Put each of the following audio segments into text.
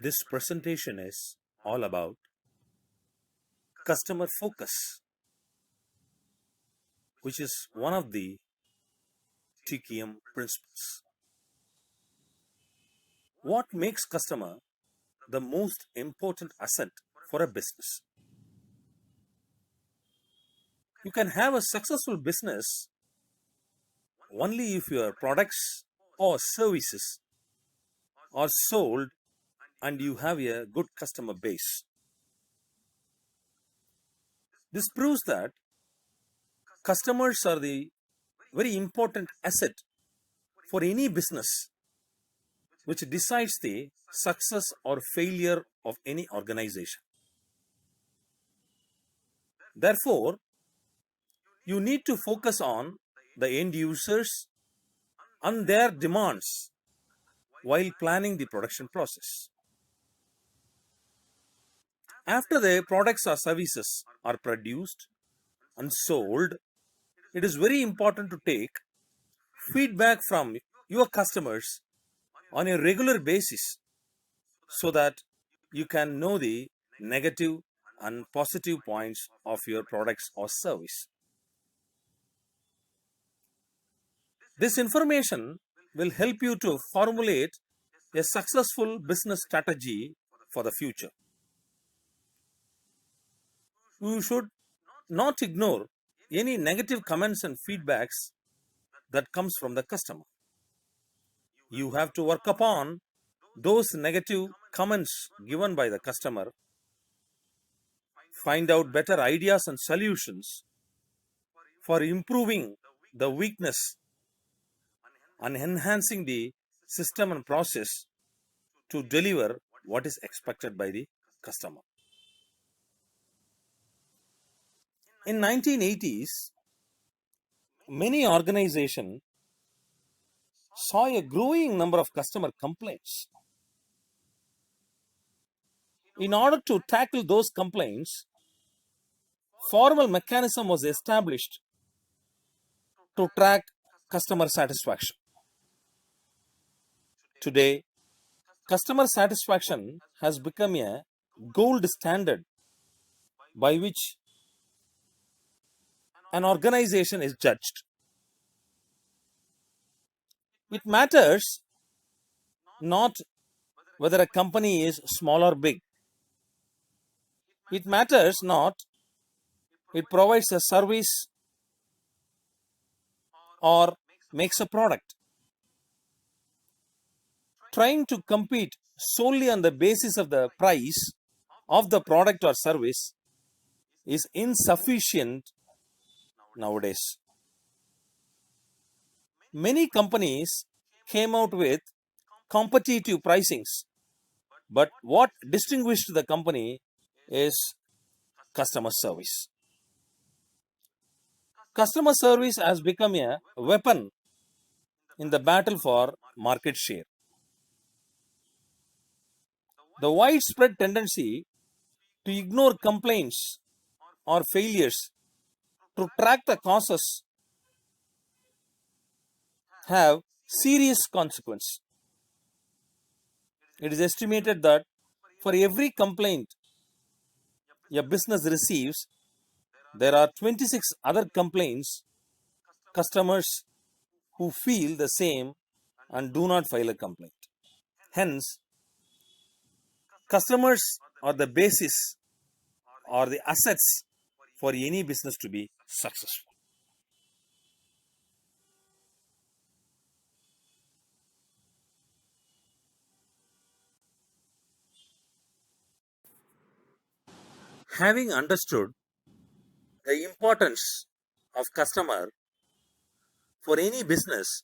This presentation is all about customer focus, which is one of the TQM principles. What makes customer the most important asset for a business? You can have a successful business only if your products or services are sold and you have a good customer base. This proves that customers are the very important asset for any business, which decides the success or failure of any organization. Therefore, you need to focus on the end users and their demands while planning the production process. After the products or services are produced and sold, it is very important to take feedback from your customers on a regular basis so that you can know the negative and positive points of your products or service. This information will help you to formulate a successful business strategy for the future. You should not ignore any negative comments and feedbacks that comes from the customer. You have to work upon those negative comments given by the customer, find out better ideas and solutions for improving the weakness and enhancing the system and process to deliver what is expected by the customer. In 1980s, many organizations saw a growing number of customer complaints. In order to tackle those complaints, formal mechanism was established to track customer satisfaction. Today, customer satisfaction has become a gold standard by which an organization is judged. It matters not whether a company is small or big. It matters not it provides a service or makes a product. Trying to compete solely on the basis of the price of the product or service is insufficient nowadays. Many companies came out with competitive pricings, but what distinguished the company is customer service. Customer service has become a weapon in the battle for market share. The widespread tendency to ignore complaints or failures to track the causes have serious consequences. It is estimated that for every complaint a business receives, there are 26 other complaints, customers who feel the same and do not file a complaint. Hence, customers are the basis or the assets for any business to be successful. Having understood the importance of customer for any business,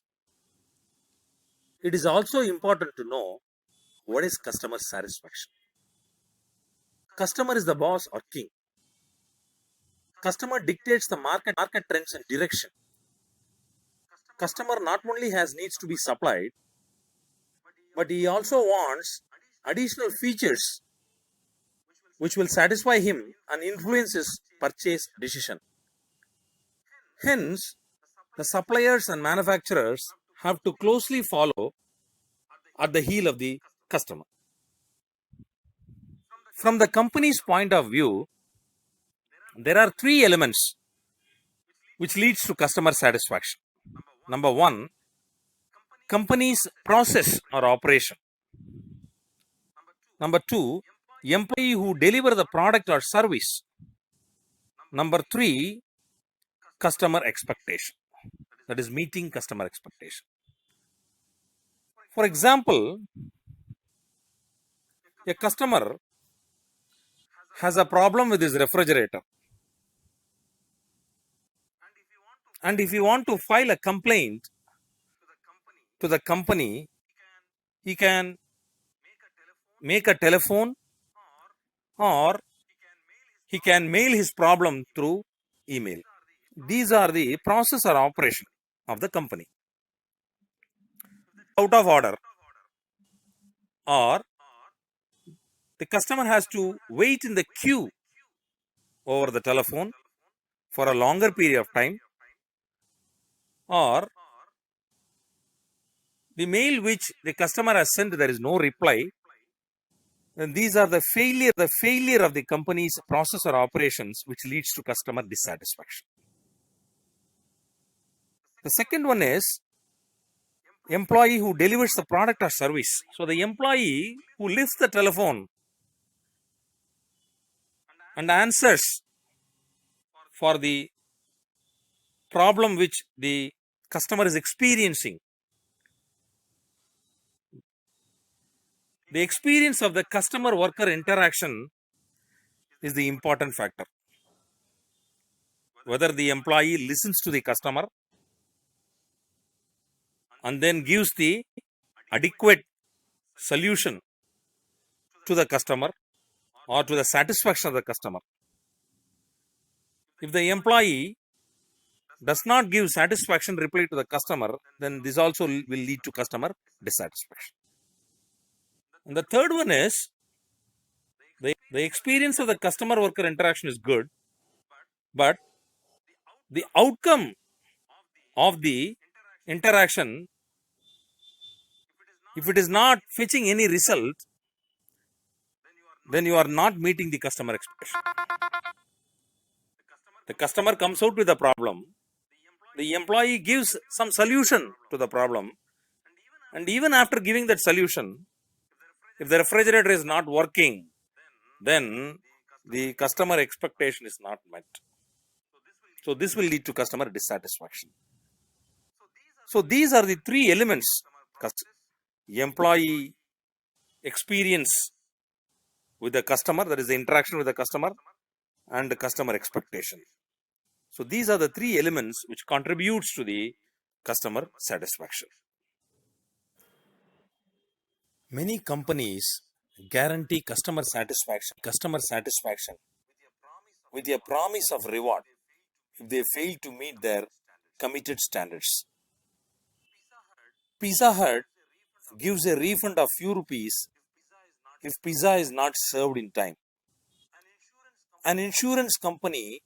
it is also important to know what is customer satisfaction. Customer is the boss or king. Customer dictates the market trends and direction. Customer not only has needs to be supplied, but he also wants additional features which will satisfy him and influence his purchase decision. Hence, the suppliers and manufacturers have to closely follow at the heel of the customer. From the company's point of view, there are three elements which leads to customer satisfaction. Number one, company's process or operation. Number two, employee who deliver the product or service. Number three, customer expectation. That is meeting customer expectation. For example, a customer has a problem with his refrigerator, and if you want to file a complaint to the company, he can make a telephone or he can mail his problem through email. These are the process or operation of the company. Out of order, or the customer has to wait in the queue over the telephone for a longer period of time, or the mail which the customer has sent, there is no reply, then these are the failure of the company's process or operations which leads to customer dissatisfaction. The second one is employee who delivers the product or service. So the employee who lifts the telephone and answers for the problem which the customer is experiencing. The experience of the customer worker interaction is the important factor. Whether the employee listens to the customer and then gives the adequate solution to the customer or to the satisfaction of the customer. If the employee does not give satisfaction reply to the customer, then this also will lead to customer dissatisfaction. And the third one is the experience of the customer worker interaction is good, but the outcome of the interaction, if it is not fetching any result, then you are not meeting the customer expectation. The customer comes out with a problem, the employee gives some solution to the problem, and even after giving that solution, if the refrigerator is not working, then the customer expectation is not met. So this will lead to customer dissatisfaction. So these are the three elements: employee experience with the customer, that is the interaction with the customer, and the customer expectation. So these are the three elements which contributes to the customer satisfaction. Many companies guarantee customer satisfaction with a promise of reward if they fail to meet their committed standards. Pizza Hut gives a refund of few rupees if pizza is not served in time. An insurance company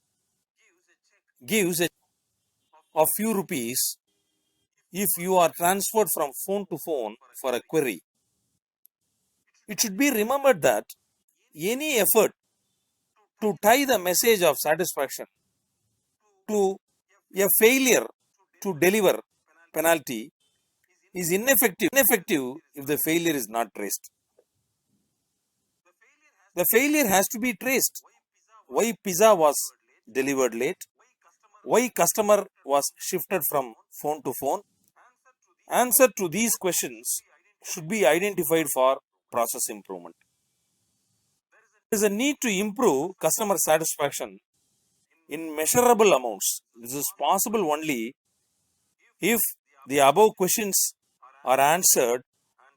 gives a of few rupees if you are transferred from phone to phone for a query. It should be remembered that any effort to tie the message of satisfaction to a failure to deliver penalty is ineffective if the failure is not traced. The failure has to be traced. Why pizza was delivered late? Why customer was shifted from phone to phone? Answer to these questions should be identified for process improvement. There is a need to improve customer satisfaction in measurable amounts. This is possible only if the above questions are answered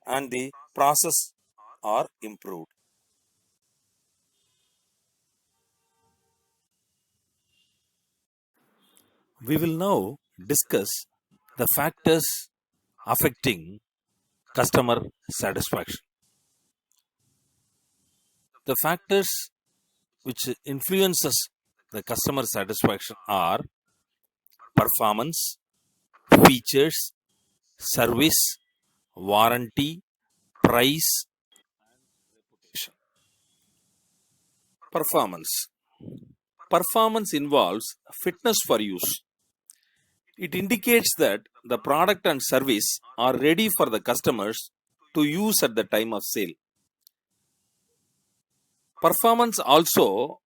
and the process are improved. We will now discuss the factors affecting customer satisfaction. The factors which influences the customer satisfaction are performance, features, service, warranty, price, and reputation. Performance. Performance involves fitness for use. It indicates that the product and service are ready for the customers to use at the time of sale. Performance also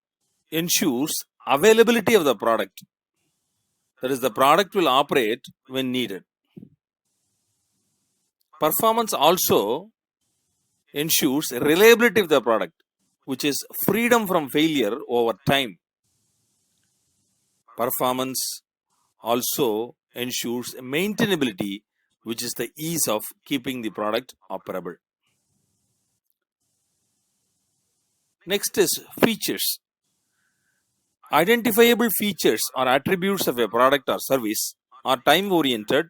ensures availability of the product. That is, the product will operate when needed. Performance also ensures reliability of the product, which is freedom from failure over time. Performance also ensures maintainability, which is the ease of keeping the product operable. Next is features. Identifiable features or attributes of a product or service are time-oriented,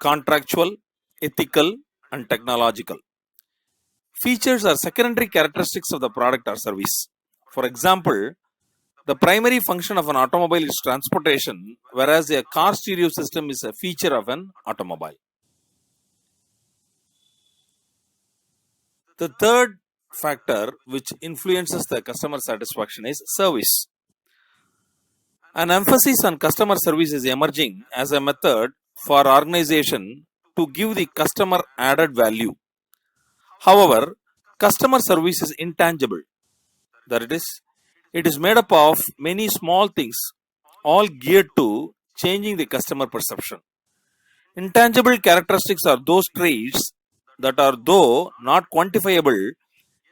contractual, ethical, and technological. Features are secondary characteristics of the product or service. For example, the primary function of an automobile is transportation, whereas a car stereo system is a feature of an automobile. The third factor which influences the customer satisfaction is service. An emphasis on customer service is emerging as a method for organization to give the customer added value. However, customer service is intangible. That is, it is made up of many small things, all geared to changing the customer perception. Intangible characteristics are those traits that are, though not quantifiable,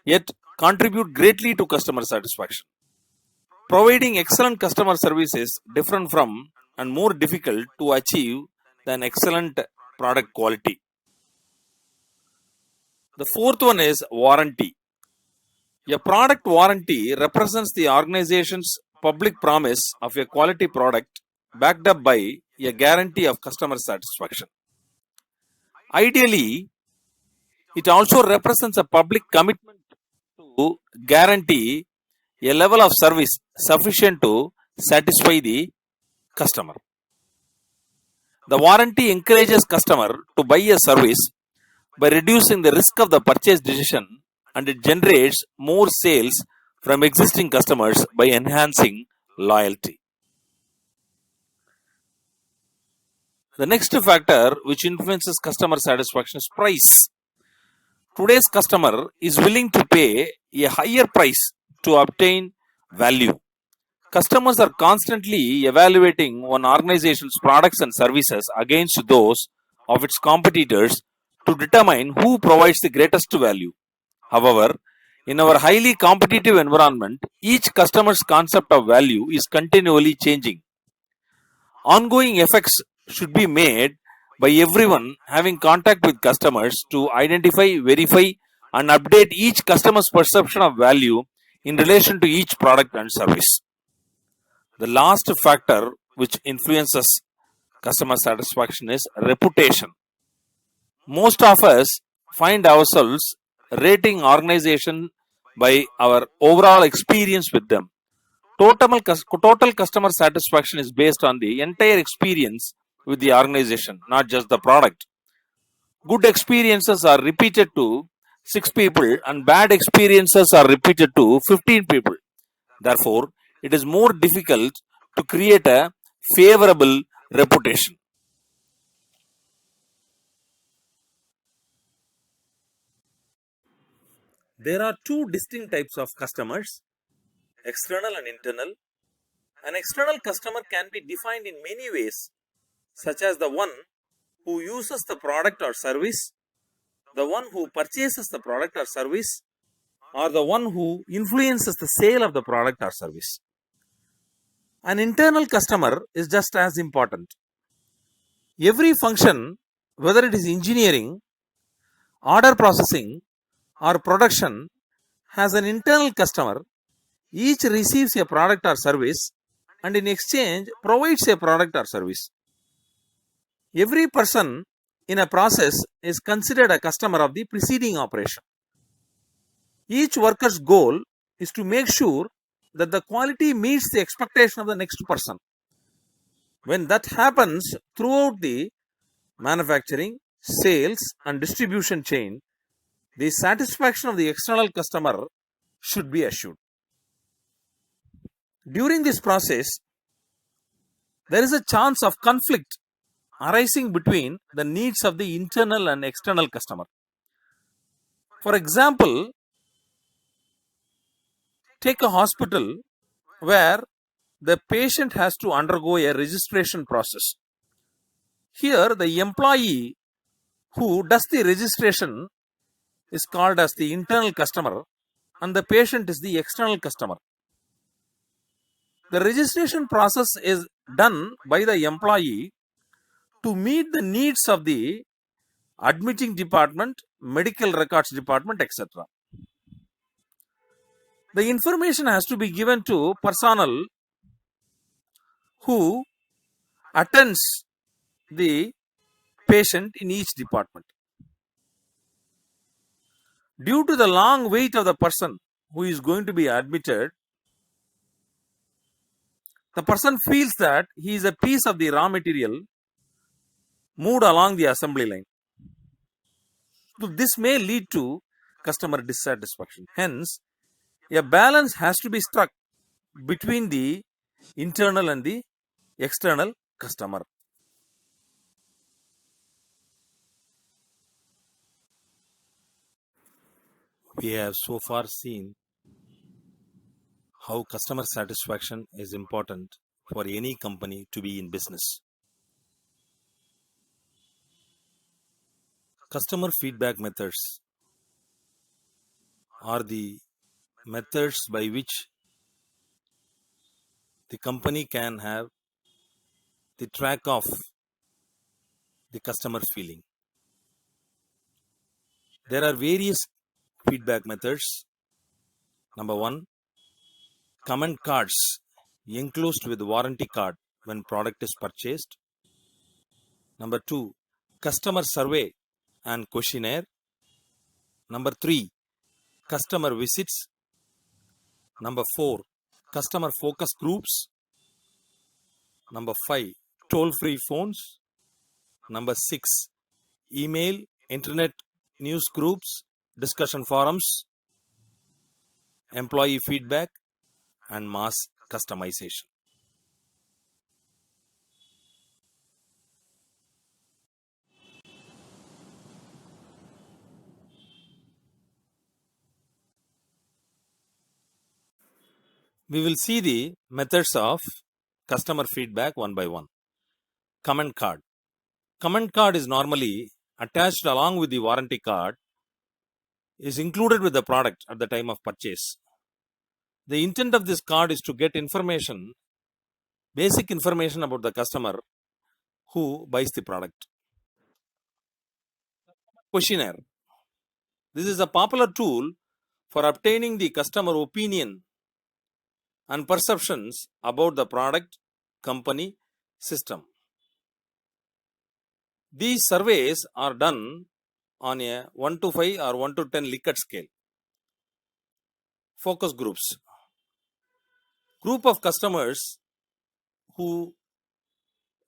yet contribute greatly to customer satisfaction. Providing excellent customer service is different from and more difficult to achieve than excellent product quality. The fourth one is warranty. A product warranty represents the organization's public promise of a quality product backed up by a guarantee of customer satisfaction. Ideally, it also represents a public commitment to guarantee a level of service sufficient to satisfy the customer. The warranty encourages customer to buy a service by reducing the risk of the purchase decision, and it generates more sales from existing customers by enhancing loyalty. The next factor which influences customer satisfaction is price. Today's customer is willing to pay a higher price to obtain value. Customers are constantly evaluating one organization's products and services against those of its competitors to determine who provides the greatest value. However, in our highly competitive environment, each customer's concept of value is continually changing. Ongoing efforts should be made by everyone having contact with customers to identify, verify, and update each customer's perception of value in relation to each product and service. The last factor which influences customer satisfaction is reputation. Most of us find ourselves rating organization by our overall experience with them. Total customer satisfaction is based on the entire experience with the organization, not just the product. Good experiences are repeated to 6 people and bad experiences are repeated to 15 people. Therefore, it is more difficult to create a favorable reputation. There are two distinct types of customers, external and internal. An external customer can be defined in many ways, such as the one who uses the product or service, the one who purchases the product or service, or the one who influences the sale of the product or service. An internal customer is just as important. Every function, whether it is engineering, order processing, or production, has an internal customer. Each receives a product or service and in exchange provides a product or service. Every person in a process is considered a customer of the preceding operation. Each worker's goal is to make sure that the quality meets the expectation of the next person. When that happens throughout the manufacturing, sales, and distribution chain, the satisfaction of the external customer should be assured. During this process, there is a chance of conflict arising between the needs of the internal and external customer. For example, take a hospital where the patient has to undergo a registration process. Here, the employee who does the registration is called as the internal customer and the patient is the external customer. The registration process is done by the employee to meet the needs of the admitting department, medical records department, etc. The information has to be given to personnel who attends the patient in each department. Due to the long wait of the person who is going to be admitted, the person feels that he is a piece of the raw material moved along the assembly line. So this may lead to customer dissatisfaction. Hence, a balance has to be struck between the internal and the external customer. We have so far seen how customer satisfaction is important for any company to be in business. Customer feedback methods are the methods by which the company can have the track of the customer feeling. There are various feedback methods. Number one, comment cards enclosed with warranty card when product is purchased. Number two, customer survey and questionnaire. Number three, customer visits. Number four, customer focus groups. Number five, toll-free phones. Number six, email, internet news groups, discussion forums, employee feedback, and mass customization. We will see the methods of customer feedback one by one. Comment card. Comment card is normally attached along with the warranty card, is included with the product at the time of purchase. The intent of this card is to get information, basic information about the customer who buys the product. Questionnaire. This is a popular tool for obtaining the customer opinion and perceptions about the product, company, system. These surveys are done on a 1 to 5 or 1 to 10 Likert scale. Focus groups. Group of customers who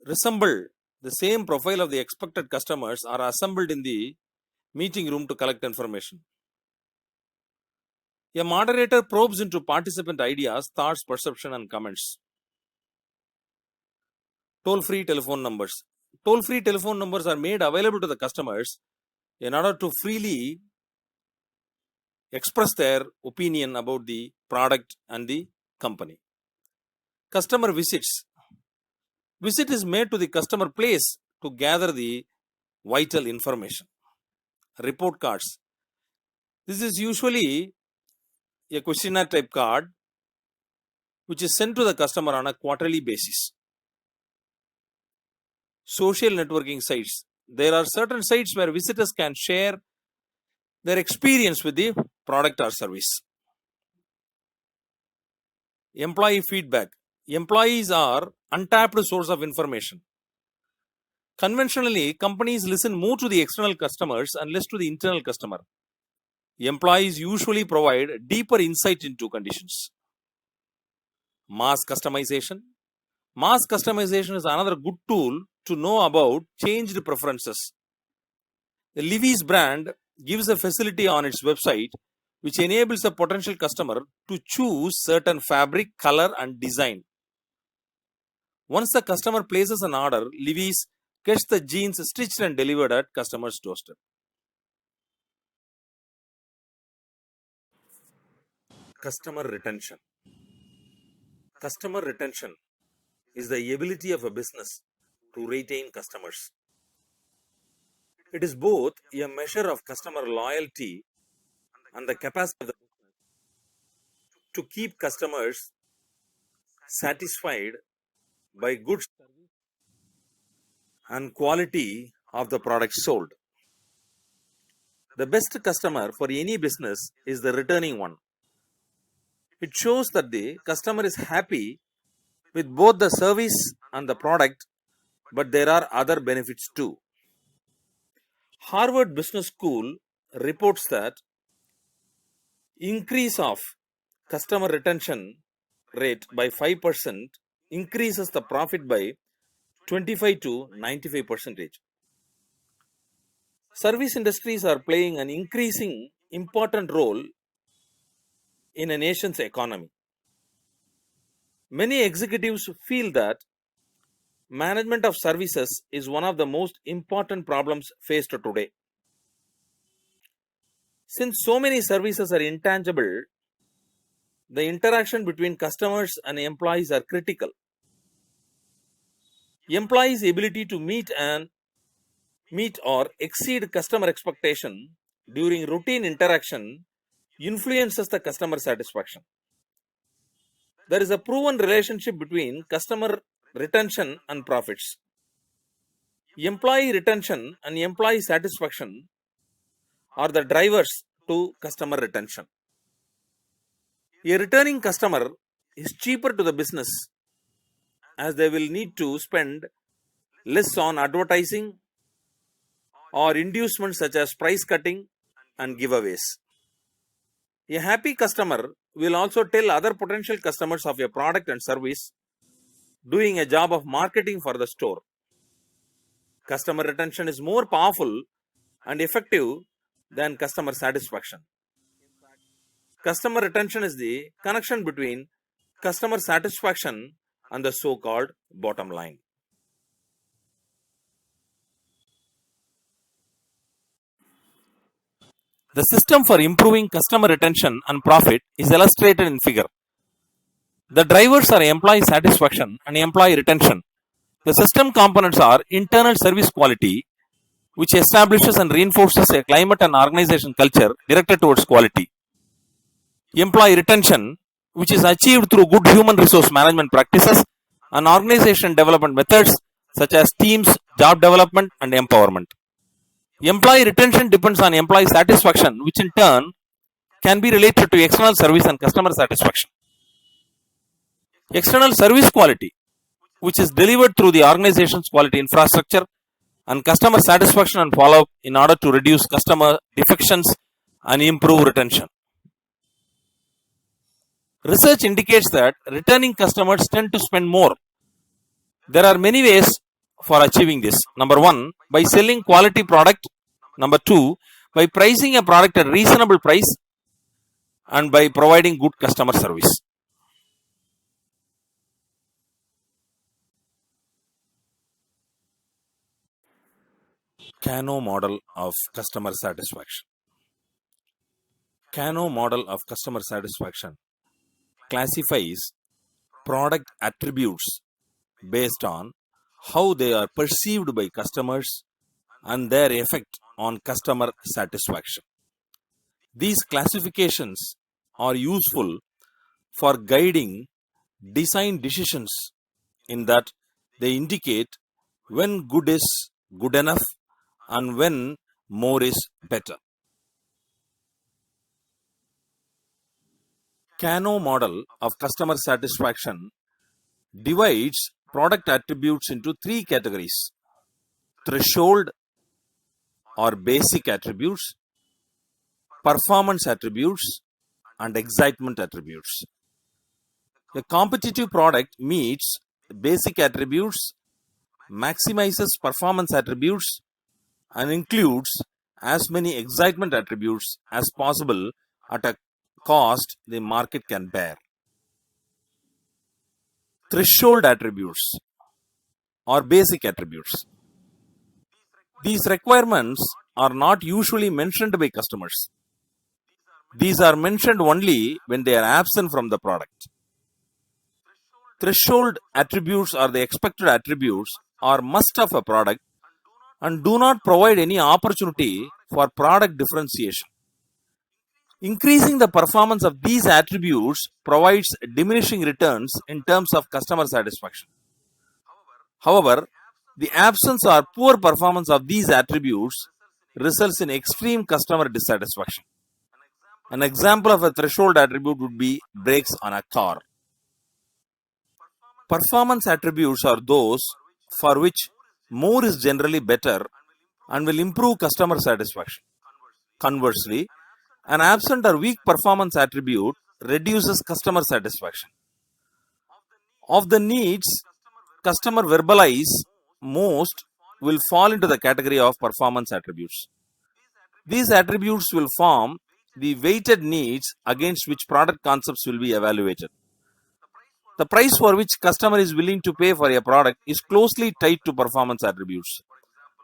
resemble the same profile of the expected customers are assembled in the meeting room to collect information. A moderator probes into participant ideas, thoughts, perception, and comments. Toll-free telephone numbers. Toll-free telephone numbers are made available to the customers in order to freely express their opinion about the product and the company. Customer visits. Visit is made to the customer place to gather the vital information. Report cards. This is usually a questionnaire type card which is sent to the customer on a quarterly basis. Social networking sites. There are certain sites where visitors can share their experience with the product or service. Employee feedback. Employees are untapped source of information. Conventionally, companies listen more to the external customers and less to the internal customer. Employees usually provide deeper insight into conditions. Mass customization. Mass customization is another good tool to know about changed preferences. The Levi's brand gives a facility on its website which enables a potential customer to choose certain fabric, color, and design. Once the customer places an order, Levi's gets the jeans stitched and delivered at customer's doorstep. Customer retention. Customer retention is the ability of a business to retain customers. It is both a measure of customer loyalty and the capacity of the business to keep customers satisfied by good service and quality of the products sold. The best customer for any business is the returning one. It shows that the customer is happy with both the service and the product, but there are other benefits too. Harvard Business School reports that increase of customer retention rate by 5% increases the profit by 25 to 95%. Service industries are playing an increasing important role in a nation's economy. Many executives feel that management of services is one of the most important problems faced today. Since so many services are intangible, the interaction between customers and employees are critical. Employees' ability to meet or exceed customer expectation during routine interaction influences the customer satisfaction. There is a proven relationship between customer retention and profits. Employee retention and employee satisfaction are the drivers to customer retention. A returning customer is cheaper to the business as they will need to spend less on advertising or inducements such as price cutting and giveaways. A happy customer will also tell other potential customers of a product and service, doing a job of marketing for the store. Customer retention is more powerful and effective than customer satisfaction. Customer retention is the connection between customer satisfaction and the so-called bottom line. The system for improving customer retention and profit is illustrated in figure. The drivers are employee satisfaction and employee retention. The system components are internal service quality, which establishes and reinforces a climate and organization culture directed towards quality. Employee retention, which is achieved through good human resource management practices and organization development methods such as teams, job development, and empowerment. Employee retention depends on employee satisfaction, which in turn can be related to external service and customer satisfaction. External service quality, which is delivered through the organization's quality infrastructure, and customer satisfaction and follow-up in order to reduce customer defections and improve retention. Research indicates that returning customers tend to spend more. There are many ways for achieving this. Number one, by selling quality product. Number two, by pricing a product at reasonable price and by providing good customer service. Kano model of customer satisfaction. Kano model of customer satisfaction classifies product attributes based on how they are perceived by customers and their effect on customer satisfaction. These classifications are useful for guiding design decisions in that they indicate when good is good enough and when more is better. Kano model of customer satisfaction divides product attributes into three categories: threshold or basic attributes, performance attributes, and excitement attributes. The competitive product meets basic attributes, maximizes performance attributes, and includes as many excitement attributes as possible at a cost the market can bear. Threshold attributes or basic attributes. These requirements are not usually mentioned by customers. These are mentioned only when they are absent from the product. Threshold attributes are the expected attributes or must of a product and do not provide any opportunity for product differentiation. Increasing the performance of these attributes provides diminishing returns in terms of customer satisfaction. However, the absence or poor performance of these attributes results in extreme customer dissatisfaction. An example of a threshold attribute would be brakes on a car. Performance attributes are those for which more is generally better and will improve customer satisfaction. Conversely, an absent or weak performance attribute reduces customer satisfaction. Of the needs customer verbalize, most will fall into the category of performance attributes. These attributes will form the weighted needs against which product concepts will be evaluated. The price for which customer is willing to pay for a product is closely tied to performance attributes.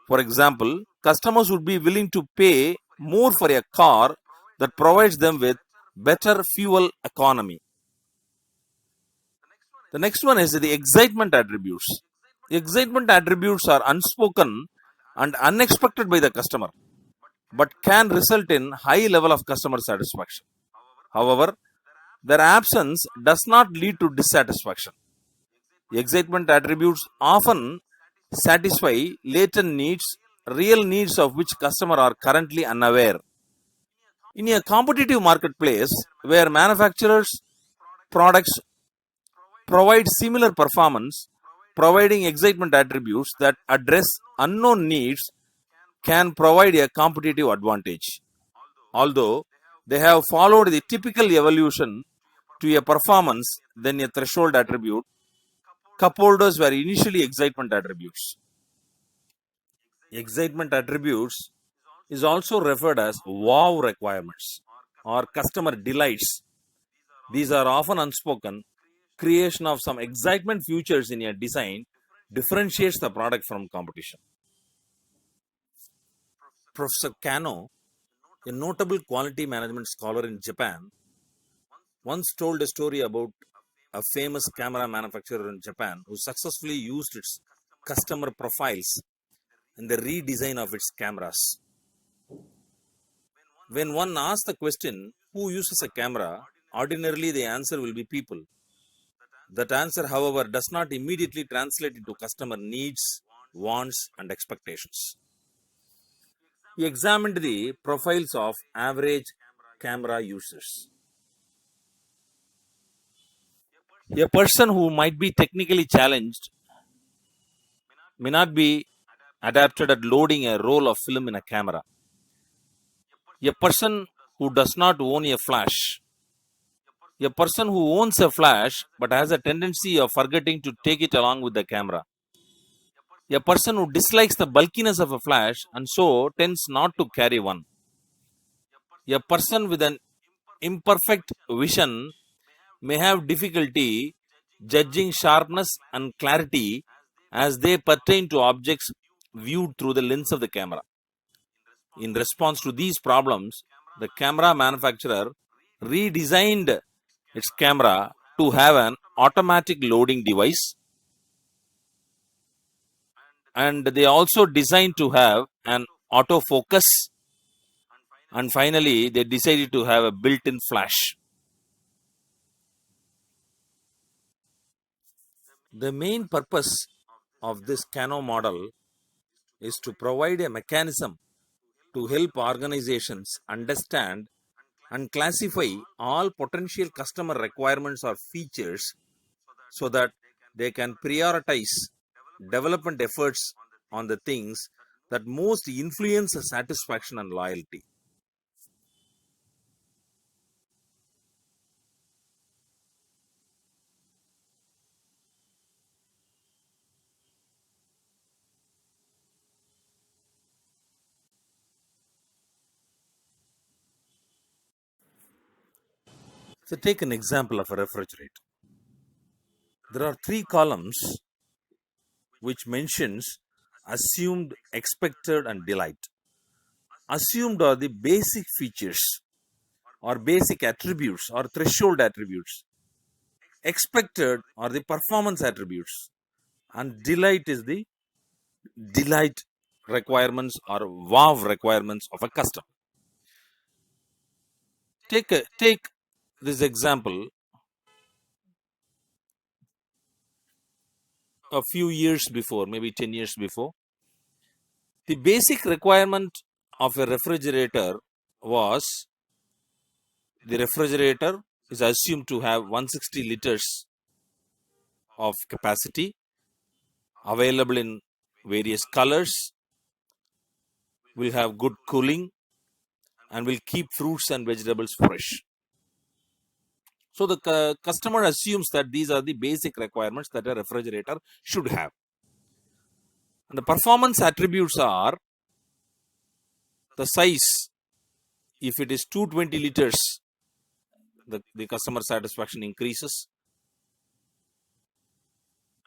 For example, customers would be willing to pay more for a car that provides them with better fuel economy. The next one is the excitement attributes. Excitement attributes are unspoken and unexpected by the customer, but can result in high level of customer satisfaction. However, their absence does not lead to dissatisfaction. Excitement attributes often satisfy latent needs, real needs of which customers are currently unaware. In a competitive marketplace where manufacturers' products provide similar performance, providing excitement attributes that address unknown needs can provide a competitive advantage. Although they have followed the typical evolution to a performance than a threshold attribute, cup holders were initially excitement attributes. Excitement attributes is also referred as wow requirements or customer delights. These are often unspoken. Creation of some excitement features in a design differentiates the product from competition. Professor Kano, a notable quality management scholar in Japan, once told a story about a famous camera manufacturer in Japan who successfully used its customer profiles in the redesign of its cameras. When one asks the question, who uses a camera, ordinarily the answer will be people. That answer, however, does not immediately translate into customer needs, wants, and expectations. He examined the profiles of average camera users. A person who might be technically challenged may not be adapted at loading a roll of film in a camera. A person who does not own a flash. A person who owns a flash but has a tendency of forgetting to take it along with the camera. A person who dislikes the bulkiness of a flash and so tends not to carry one. A person with an imperfect vision may have difficulty judging sharpness and clarity as they pertain to objects viewed through the lens of the camera. In response to these problems, the camera manufacturer redesigned its camera to have an automatic loading device, and they also designed to have an autofocus, and finally they decided to have a built-in flash. The main purpose of this Kano model is to provide a mechanism to help organizations understand and classify all potential customer requirements or features so that they can prioritize development efforts on the things that most influence satisfaction and loyalty. So take an example of a refrigerator. There are three columns which mentions assumed, expected and delight. Assumed are the basic features or basic attributes or threshold attributes. Expected are the performance attributes, and delight is the delight requirements or wow requirements of a customer. Take this example. A few years before, maybe 10 years before, the basic requirement of a refrigerator was the refrigerator is assumed to have 160 liters of capacity, available in various colors, will have good cooling, and will keep fruits and vegetables fresh. So the customer assumes that these are the basic requirements that a refrigerator should have. And the performance attributes are the size. If it is 220 liters, the customer satisfaction increases.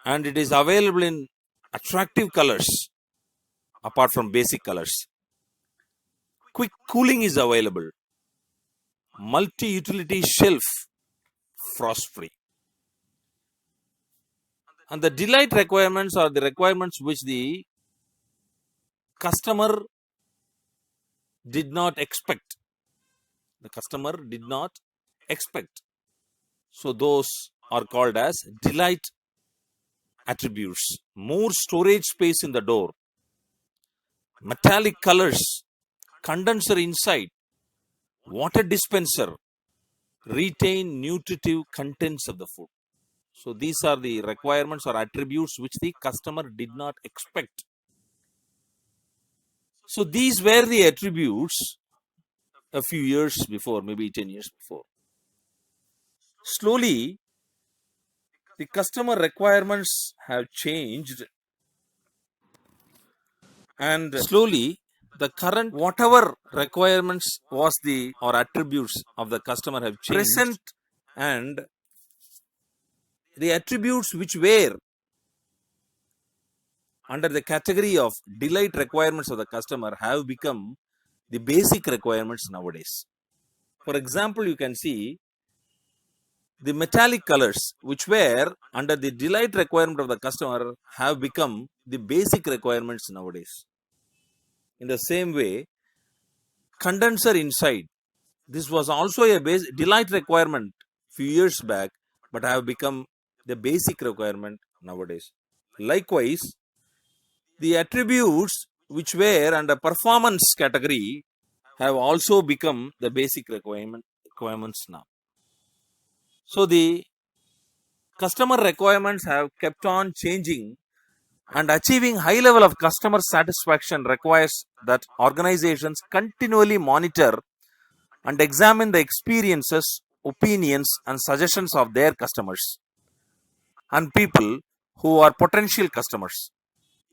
And it is available in attractive colors apart from basic colors. Quick cooling is available. Multi-utility shelf, frost-free. And the delight requirements are the requirements which the customer did not expect. The customer did not expect. So those are called as delight attributes. More storage space in the door, metallic colors, condenser inside, water dispenser, retain nutritive contents of the food. So these are the requirements or attributes which the customer did not expect. So these were the attributes a few years before, maybe 10 years before. Slowly, the customer requirements have changed, and slowly the current whatever requirements was the or attributes of the customer have changed. Present and the attributes which were under the category of delight requirements of the customer have become the basic requirements nowadays. For example, you can see the metallic colors which were under the delight requirement of the customer have become the basic requirements nowadays. In the same way, condenser inside, this was also a delight requirement few years back, but have become the basic requirement nowadays. Likewise, the attributes which were under performance category have also become the basic requirements now. So the customer requirements have kept on changing, and achieving high level of customer satisfaction requires that organizations continually monitor and examine the experiences, opinions and suggestions of their customers and people who are potential customers.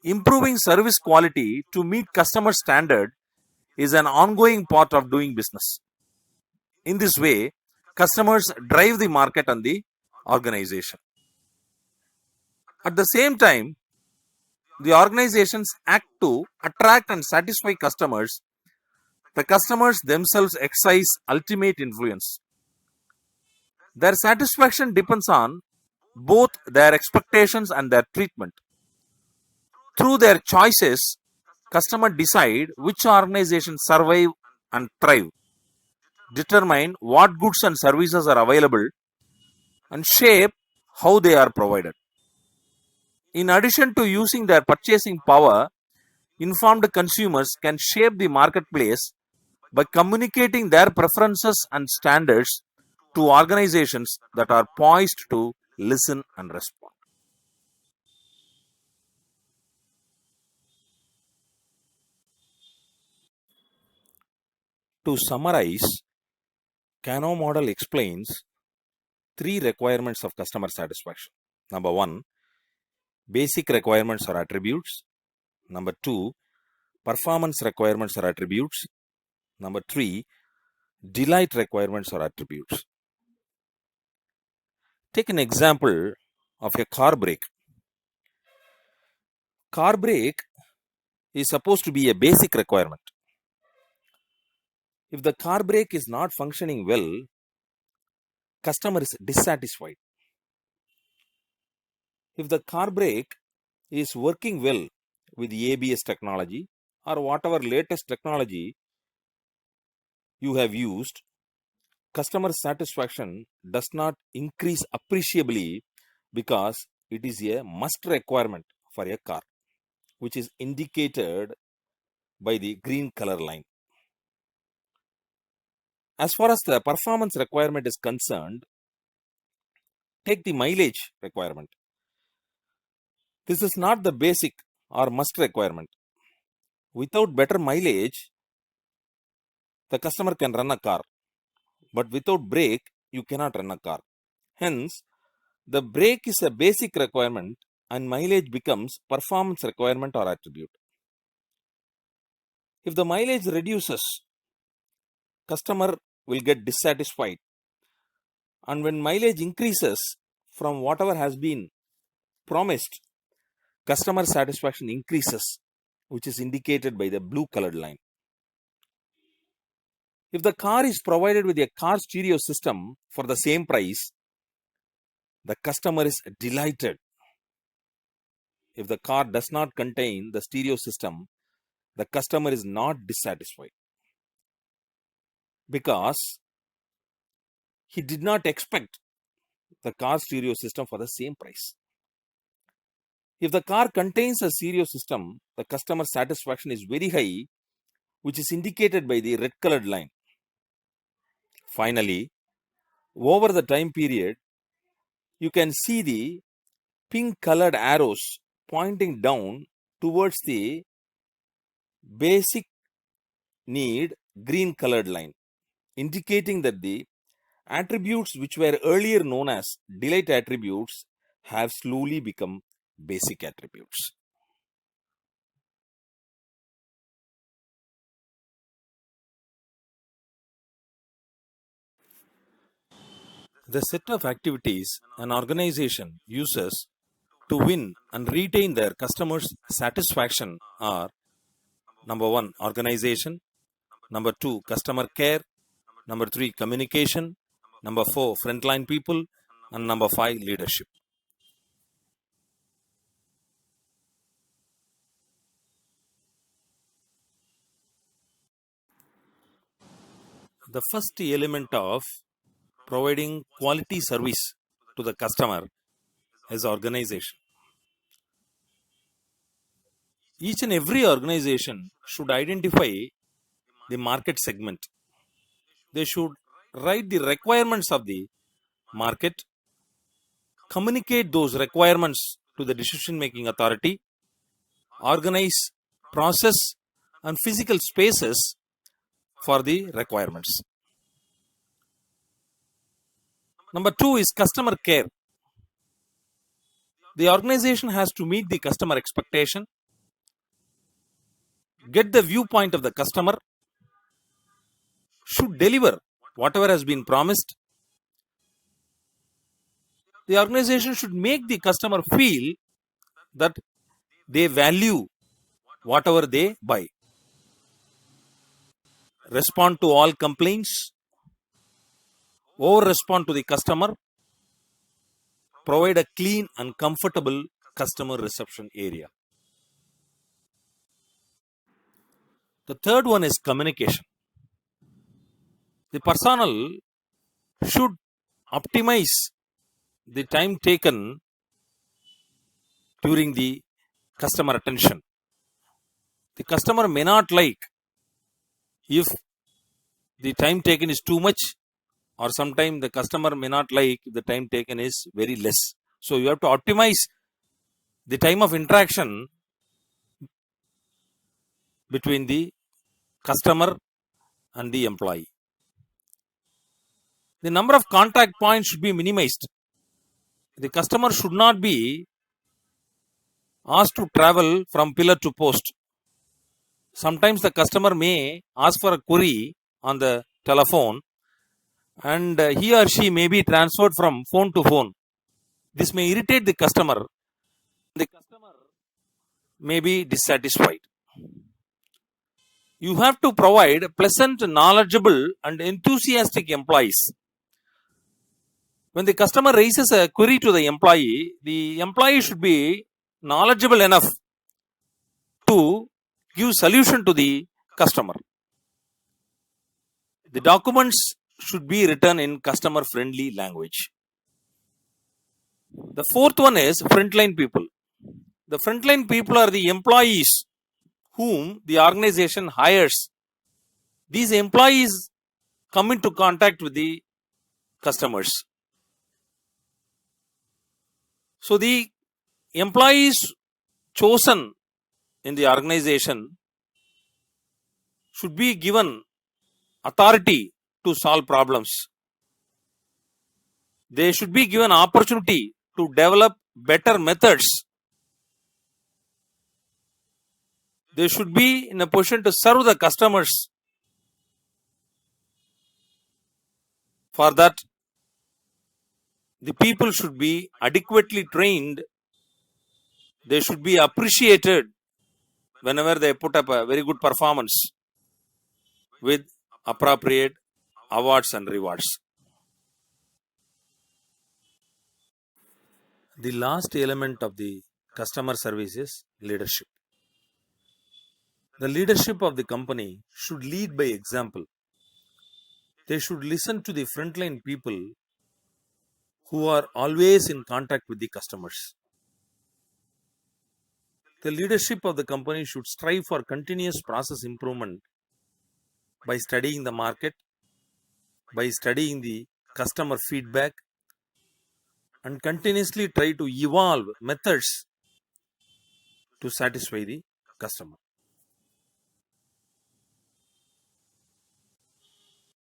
Improving service quality to meet customer standard is an ongoing part of doing business. In this way, customers drive the market and the organization. At the same time, the organizations act to attract and satisfy customers. The customers themselves exercise ultimate influence. Their satisfaction depends on both their expectations and their treatment. Through their choices, customers decide which organizations survive and thrive, determine what goods and services are available, and shape how they are provided. In addition to using their purchasing power, informed consumers can shape the marketplace by communicating their preferences and standards to organizations that are poised to listen and respond. To summarize, Kano model explains three requirements of customer satisfaction. Number one, basic requirements or attributes. Number two, performance requirements or attributes. Number three, delight requirements or attributes. Take an example of a car brake. Car brake is supposed to be a basic requirement. If the car brake is not functioning well, customer is dissatisfied. If the car brake is working well with ABS technology or whatever latest technology you have used, customer satisfaction does not increase appreciably because it is a must requirement for a car, which is indicated by the green color line. As far as the performance requirement is concerned, take the mileage requirement. This is not the basic or must requirement. Without better mileage, the customer can run a car, but without brake, you cannot run a car. Hence, the brake is a basic requirement and mileage becomes performance requirement or attribute. If the mileage reduces, customer will get dissatisfied. And when mileage increases from whatever has been promised, customer satisfaction increases, which is indicated by the blue colored line. If the car is provided with a car stereo system for the same price, the customer is delighted. If the car does not contain the stereo system, the customer is not dissatisfied because he did not expect the car stereo system for the same price. If the car contains a stereo system, the customer satisfaction is very high, which is indicated by the red colored line. Finally, over the time period, you can see the pink colored arrows pointing down towards the basic need green colored line, indicating that the attributes which were earlier known as delight attributes have slowly become basic attributes. The set of activities an organization uses to win and retain their customers' satisfaction are: number 1, organization; number 2, customer care; number 3, communication; number 4, frontline people; and number 5, leadership. The first element of providing quality service to the customer is organization. Each and every organization should identify the market segment. They should write the requirements of the market, communicate those requirements to the decision making authority, organize process and physical spaces for the requirements. Number 2 is customer care. The organization has to meet the customer expectation, get the viewpoint of the customer, should deliver whatever has been promised. The organization should make the customer feel that they value whatever they buy. Respond to all complaints, over respond to the customer, provide a clean and comfortable customer reception area. The third one is communication. The personnel should optimize the time taken during the customer attention. The customer may not like if the time taken is too much, or sometimes the customer may not like if the time taken is very less. So you have to optimize the time of interaction between the customer and the employee. The number of contact points should be minimized. The customer should not be asked to travel from pillar to post. Sometimes the customer may ask for a query on the telephone and he or she may be transferred from phone to phone. This may irritate the customer. The customer may be dissatisfied. You have to provide pleasant, knowledgeable, and enthusiastic employees. When the customer raises a query to the employee should be knowledgeable enough to give solution to the customer. The documents should be written in customer friendly language. The fourth one is frontline people. The frontline people are the employees whom the organization hires. These employees come into contact with the customers. So the employees chosen in the organization should be given authority to solve problems. They should be given opportunity to develop better methods. They should be in a position to serve the customers. For that, the people should be adequately trained. They should be appreciated whenever they put up a very good performance with appropriate awards and rewards. The last element of the customer service is leadership. The leadership of the company should lead by example. They should listen to the frontline people who are always in contact with the customers. The leadership of the company should strive for continuous process improvement by studying the market, by studying the customer feedback, and continuously try to evolve methods to satisfy the customer.